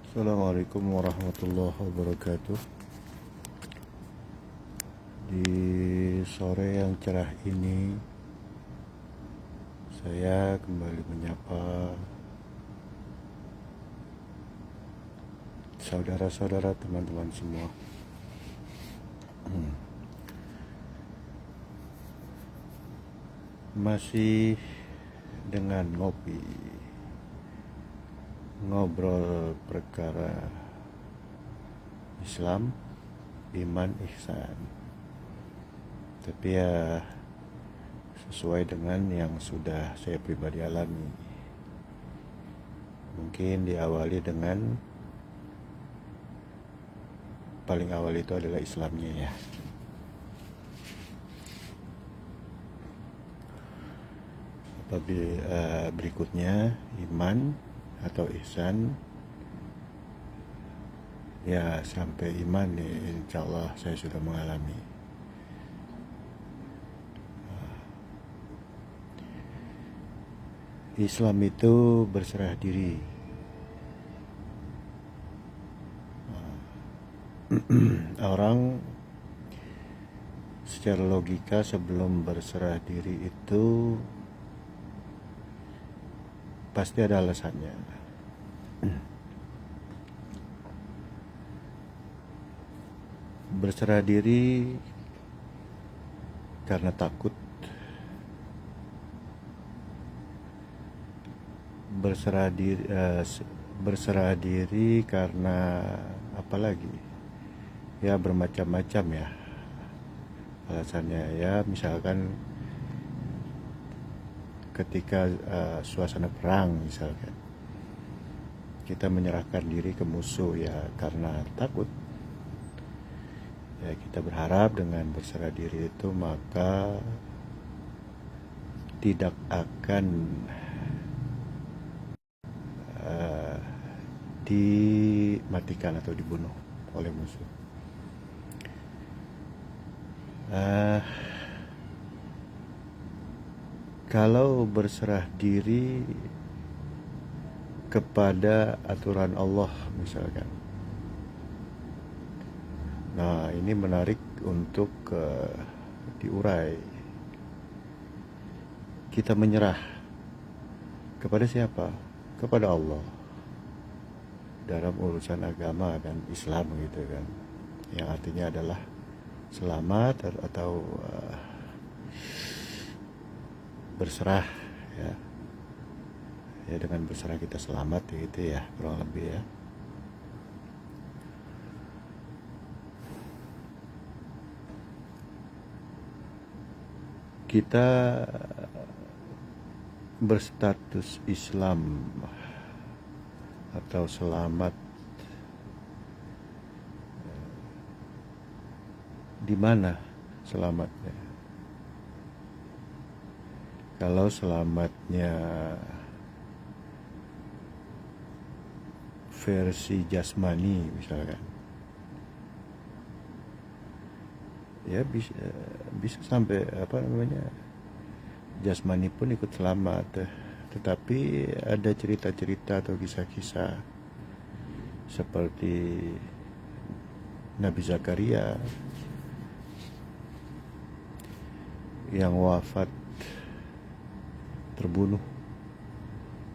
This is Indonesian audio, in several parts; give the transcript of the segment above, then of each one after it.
Assalamualaikum warahmatullahi wabarakatuh. Di sore yang cerah ini, saya kembali menyapa saudara-saudara, teman-teman semua. Masih dengan ngobrol perkara Islam, iman, ihsan. Tapi ya sesuai dengan yang sudah saya pribadi alami. Mungkin diawali dengan paling awal itu adalah Islamnya ya. Berikutnya iman atau ihsan. Ya sampai iman nih, insya Allah saya sudah mengalami. Islam itu berserah diri. Orang secara logika sebelum berserah diri itu pasti ada alasannya. Berserah diri karena takut, berserah diri karena apalagi ya, bermacam-macam ya alasannya. Ya misalkan ketika suasana perang misalkan, kita menyerahkan diri ke musuh ya karena takut. Ya kita berharap dengan berserah diri itu maka tidak akan dimatikan atau dibunuh oleh musuh. Kalau berserah diri kepada aturan Allah misalkan, nah ini menarik untuk diurai. Kita menyerah kepada siapa? Kepada Allah dalam urusan agama dan Islam gitu kan, yang artinya adalah selamat atau berserah ya. Ya dengan berserah kita selamat gitu ya, kurang lebih ya. Kita berstatus Islam atau selamat di mana selamatnya? Kalau selamatnya versi jasmani misalkan, ya bisa sampai jasmani pun ikut selamat. Tetapi ada cerita-cerita atau kisah-kisah seperti Nabi Zakaria yang wafat terbunuh.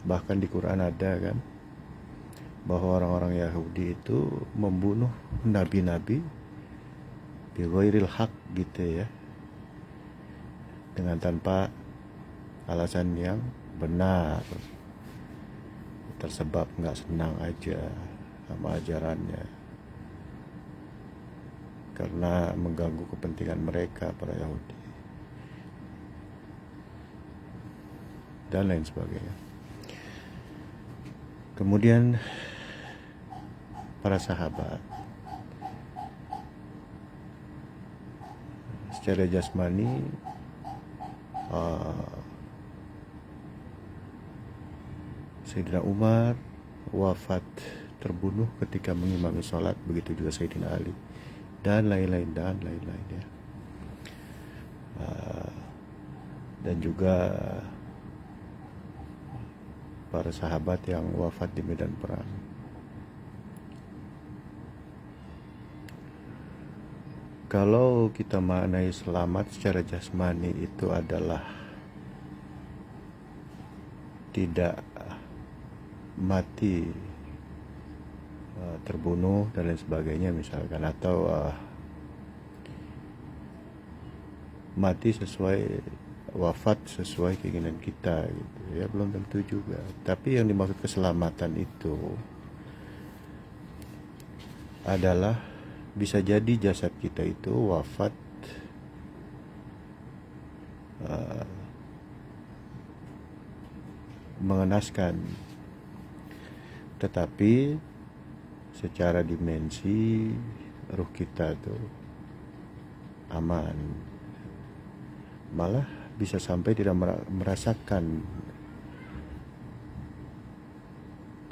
Bahkan di Quran ada kan, bahwa orang-orang Yahudi itu membunuh nabi-nabi bighairil haq gitu ya, dengan tanpa alasan yang benar, tersebab nggak senang aja sama ajarannya karena mengganggu kepentingan mereka, para Yahudi dan lain sebagainya. Kemudian para sahabat secara jasmani Sayyidina Umar wafat terbunuh ketika mengimami sholat, begitu juga Sayyidina Ali dan lain-lain ya. Dan juga para sahabat yang wafat di medan perang. Kalau kita maknai selamat secara jasmani itu adalah tidak mati, terbunuh dan lain sebagainya misalkan, atau mati sesuai, wafat sesuai keinginan kita gitu ya, belum tentu juga. Tapi yang dimaksud keselamatan itu adalah bisa jadi jasad kita itu wafat mengenaskan, tetapi secara dimensi ruh kita tuh aman, malah bisa sampai tidak merasakan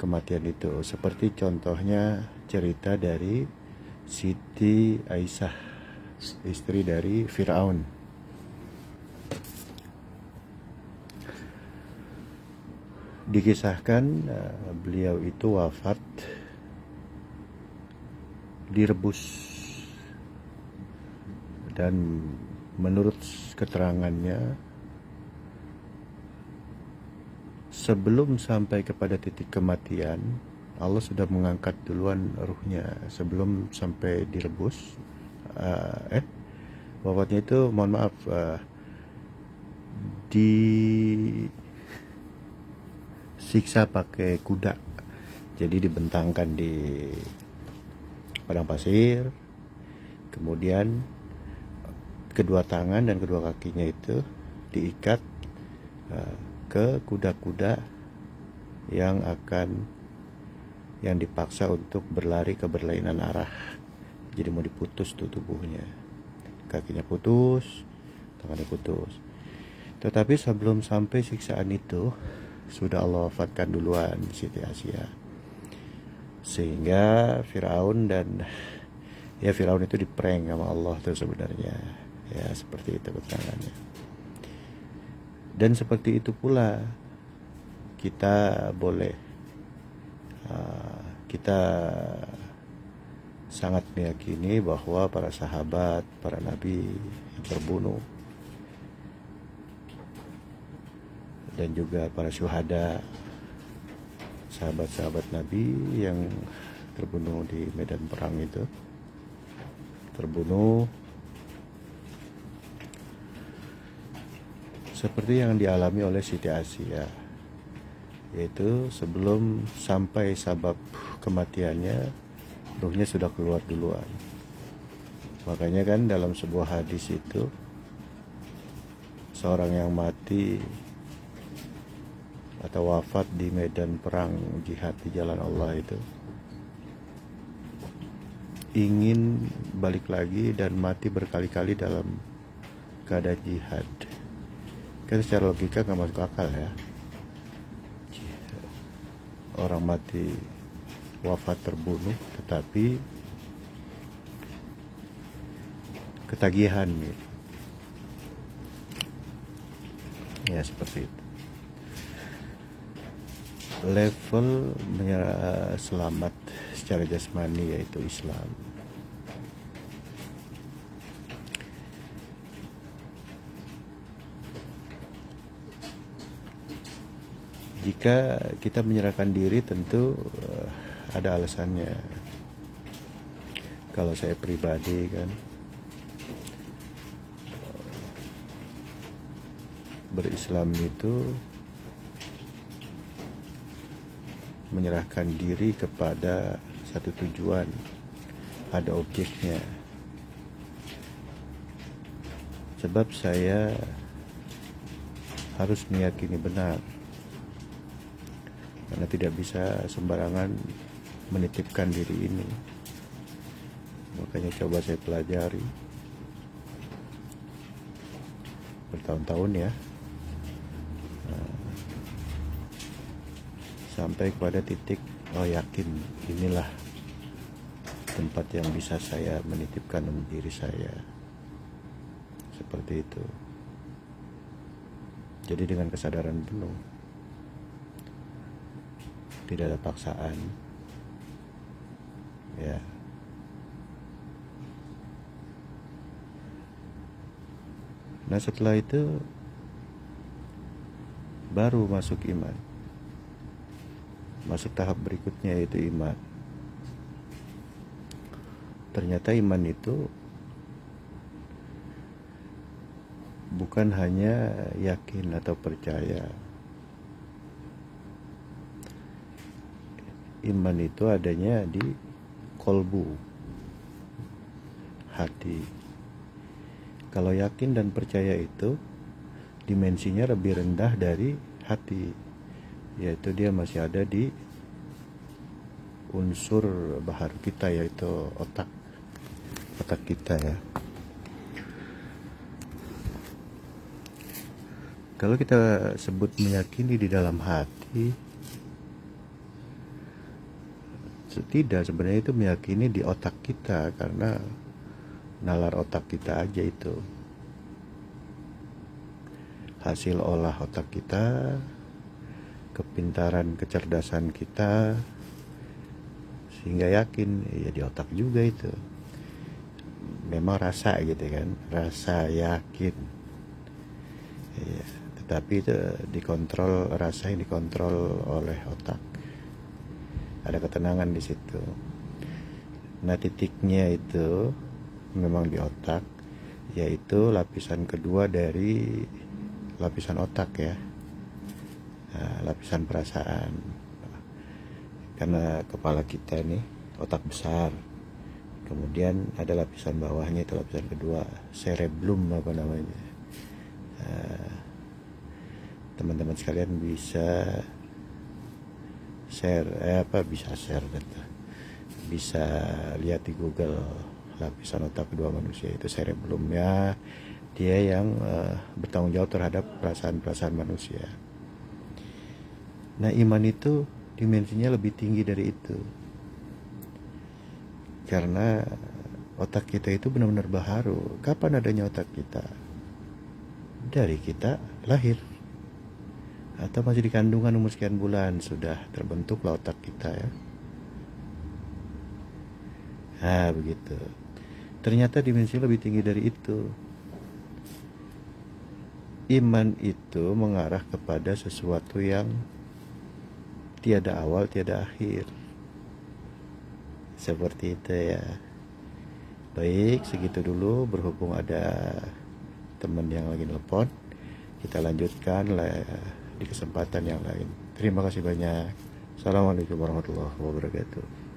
kematian itu. Seperti contohnya cerita dari Siti Aisyah, istri dari Fir'aun. Dikisahkan beliau itu wafat direbus, dan menurut keterangannya sebelum sampai kepada titik kematian, Allah sudah mengangkat duluan ruhnya sebelum sampai direbus. Wafatnya itu, mohon maaf, disiksa pakai kuda. Jadi dibentangkan di padang pasir, kemudian kedua tangan dan kedua kakinya itu diikat ke kuda-kuda yang dipaksa untuk berlari ke berlainan arah. Jadi mau diputus tuh tubuhnya, kakinya putus, tangannya putus. Tetapi sebelum sampai siksaan itu sudah Allah wafatkan duluan Siti Aisyah, sehingga Firaun itu diprank sama Allah tuh sebenarnya ya, seperti itu keterangannya. Dan seperti itu pula kita kita sangat meyakini bahwa para sahabat, para nabi yang terbunuh, dan juga para syuhada, sahabat-sahabat nabi yang terbunuh di medan perang itu, terbunuh seperti yang dialami oleh Siti Aisyah, yaitu sebelum sampai sabab kematiannya, ruhnya sudah keluar duluan. Makanya kan dalam sebuah hadis itu, seorang yang mati atau wafat di medan perang jihad di jalan Allah itu ingin balik lagi dan mati berkali-kali dalam keadaan jihad. Kan secara logika gak masuk akal ya, orang mati wafat terbunuh tetapi ketagihan gitu. Ya seperti itu. Level selamat secara jasmani yaitu Islam. Jika kita menyerahkan diri tentu ada alasannya. Kalau saya pribadi kan berislam itu menyerahkan diri kepada satu tujuan, ada objeknya. Sebab saya harus meyakini benar, karena tidak bisa sembarangan menitipkan diri ini. Makanya coba saya pelajari bertahun-tahun ya, sampai kepada titik yakin inilah tempat yang bisa saya menitipkan diri saya, seperti itu. Jadi dengan kesadaran penuh, tidak ada paksaan ya. Nah setelah itu baru masuk iman, masuk tahap berikutnya yaitu iman. Ternyata iman itu bukan hanya yakin atau percaya. Iman itu adanya di kolbu, hati. Kalau yakin dan percaya itu dimensinya lebih rendah dari hati, yaitu dia masih ada di unsur baharu kita, yaitu otak kita ya. Kalau kita sebut meyakini di dalam hati, tidak, sebenarnya itu meyakini di otak kita, karena nalar otak kita aja itu, hasil olah otak kita, kepintaran, kecerdasan kita, sehingga yakin ya di otak juga itu. Memang rasa gitu kan, rasa yakin ya, tetapi itu dikontrol, rasa yang dikontrol oleh otak. Ada ketenangan di situ. Nah titiknya itu memang di otak, yaitu lapisan kedua dari lapisan otak ya. Nah, lapisan perasaan. Karena kepala kita ini otak besar, kemudian ada lapisan bawahnya, itu lapisan kedua, cerebellum apa namanya. Teman-teman sekalian bisa share, bisa lihat di Google lapisan otak kedua manusia itu cerebellum ya, dia yang bertanggung jawab terhadap perasaan-perasaan manusia. Nah iman itu dimensinya lebih tinggi dari itu, karena otak kita itu benar-benar baharu. Kapan adanya otak kita? Dari kita lahir, atau masih di kandungan umur sekian bulan sudah terbentuklah otak kita ya. Nah begitu. Ternyata dimensi lebih tinggi dari itu. Iman itu mengarah kepada sesuatu yang tiada awal, tiada akhir. Seperti itu ya. Baik, segitu dulu, berhubung ada teman yang lagi nelpon. Kita lanjutkan di kesempatan yang lain. Terima kasih banyak. Assalamualaikum warahmatullahi wabarakatuh.